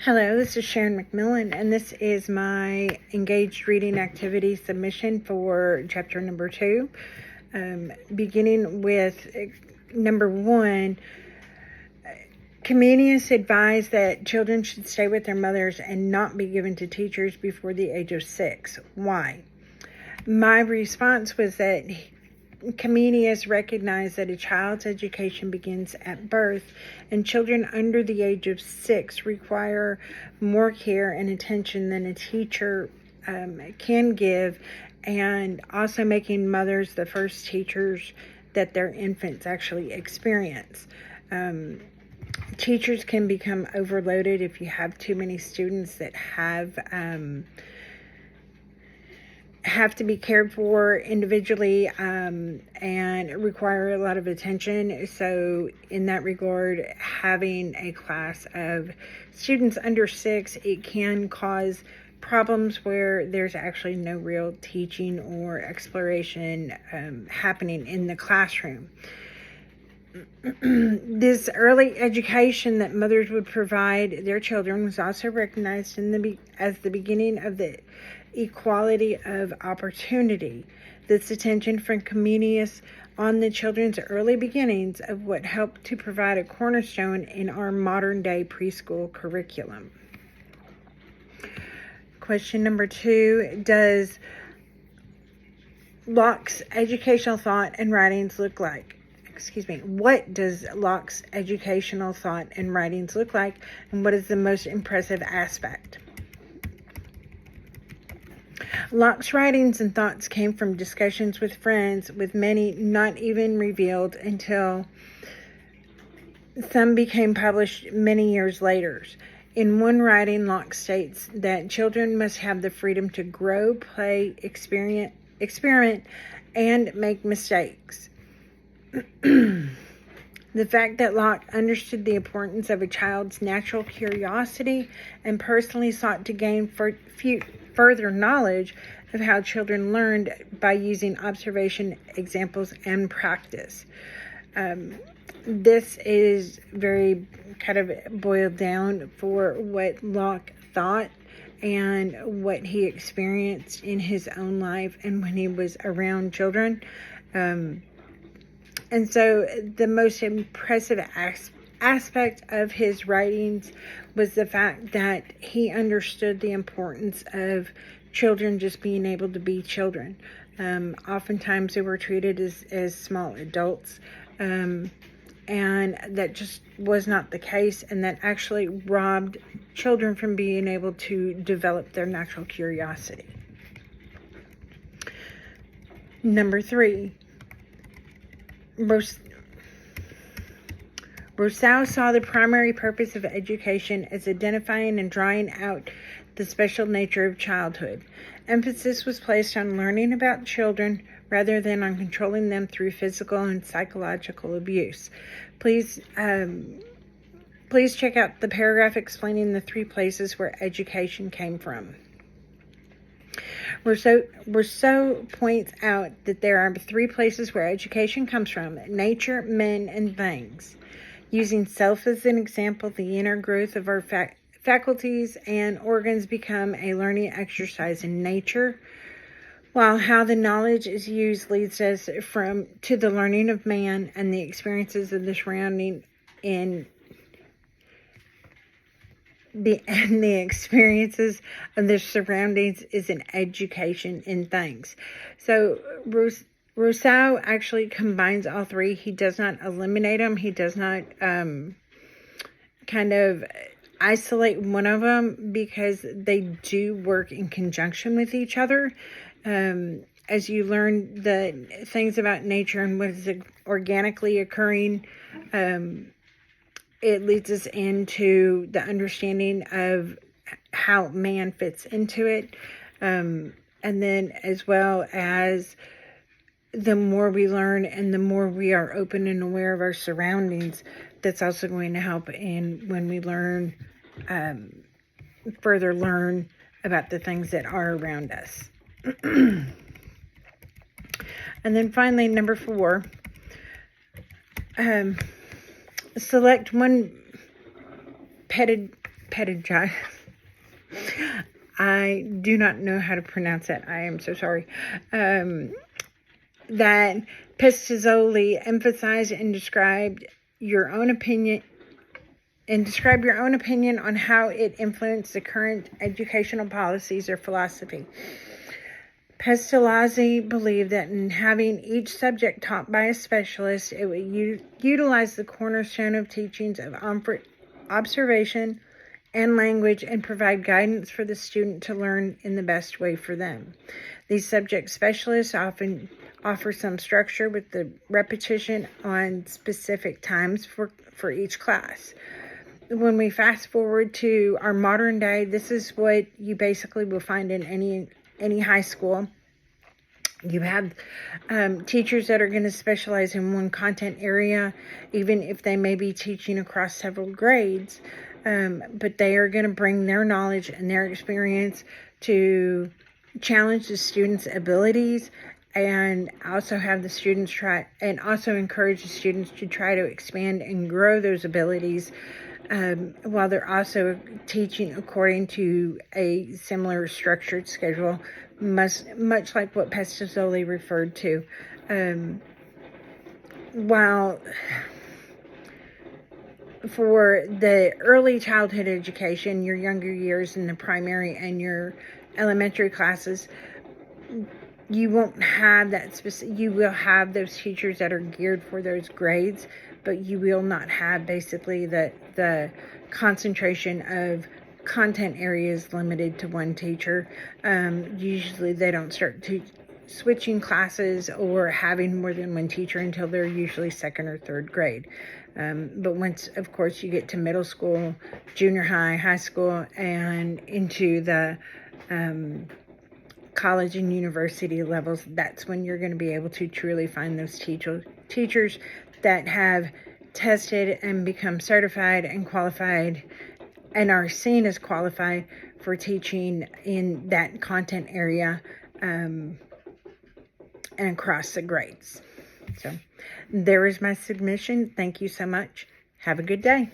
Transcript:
Hello, this is Sharon McMillan, and this is my engaged reading activity submission for chapter number 2. Beginning with number 1, Comenius advised that children should stay with their mothers and not be given to teachers before the age of 6. Why? My response was that Comenius recognized that a child's education begins at birth, and children under the age of 6 require more care and attention than a teacher can give, and also making mothers the first teachers that their infants actually experience. Teachers can become overloaded if you have too many students that have to be cared for individually and require a lot of attention. So in that regard, having a class of students under 6, it can cause problems where there's actually no real teaching or exploration happening in the classroom. This early education that mothers would provide their children was also recognized as the beginning of the equality of opportunity. This attention from Comenius on the children's early beginnings of what helped to provide a cornerstone in our modern day preschool curriculum. Question number 2, does Locke's educational thought and writings look like? What does Locke's educational thought and writings look like, and what is the most impressive aspect? Locke's writings and thoughts came from discussions with friends, with many not even revealed until some became published many years later. In one writing, Locke states that children must have the freedom to grow, play, experiment, and make mistakes. The fact that Locke understood the importance of a child's natural curiosity and personally sought to gain further knowledge of how children learned by using observation, examples, and practice. This is very kind of boiled down for what Locke thought and what he experienced in his own life and when he was around children. And so the most impressive aspect of his writings was the fact that he understood the importance of children just being able to be children. Oftentimes they were treated as small adults, and that just was not the case, and that actually robbed children from being able to develop their natural curiosity. Number 3. Rousseau saw the primary purpose of education as identifying and drawing out the special nature of childhood. Emphasis was placed on learning about children rather than on controlling them through physical and psychological abuse. Please check out the paragraph explaining the 3 places where education came from. Rousseau points out that there are 3 places where education comes from: nature, men, and things. Using self as an example, the inner growth of our faculties and organs become a learning exercise in nature, while how the knowledge is used leads us to the learning of man and the experiences of the surrounding the experiences of the surroundings is an education in things. So Rousseau actually combines all 3. He does not eliminate them. He does not kind of isolate one of them, because they do work in conjunction with each other. As you learn the things about nature and what is organically occurring, it leads us into the understanding of how man fits into it. And then as well as the more we learn and the more we are open and aware of our surroundings, that's also going to help in when we further learn about the things that are around us. And then finally, number 4, select one pedagogy. I do not know how to pronounce that. I am so sorry. That Pistazzoli emphasized and described your own opinion on how it influenced the current educational policies or philosophy. Pestalozzi believed that in having each subject taught by a specialist, it would utilize the cornerstone of teachings of observation and language and provide guidance for the student to learn in the best way for them. These subject specialists often offer some structure with the repetition on specific times for each class. When we fast forward to our modern day, this is what you basically will find in any high school. You have teachers that are going to specialize in one content area, even if they may be teaching across several grades, but they are going to bring their knowledge and their experience to challenge the students' abilities, and also have the students encourage the students to try to expand and grow those abilities, while they're also teaching according to a similar structured schedule, much like what Pistazzoli referred to. While for the early childhood education, your younger years in the primary and your elementary classes, you won't have that you will have those teachers that are geared for those grades, but you will not have basically the concentration of content areas limited to one teacher. Usually they don't start switching classes or having more than one teacher until they're usually second or third grade. But once, of course, you get to middle school, junior high, high school, and into the college and university levels, that's when you're going to be able to truly find those teachers that have tested and become certified and qualified and are seen as qualified for teaching in that content area, and across the grades. So there is my submission. Thank you so much. Have a good day.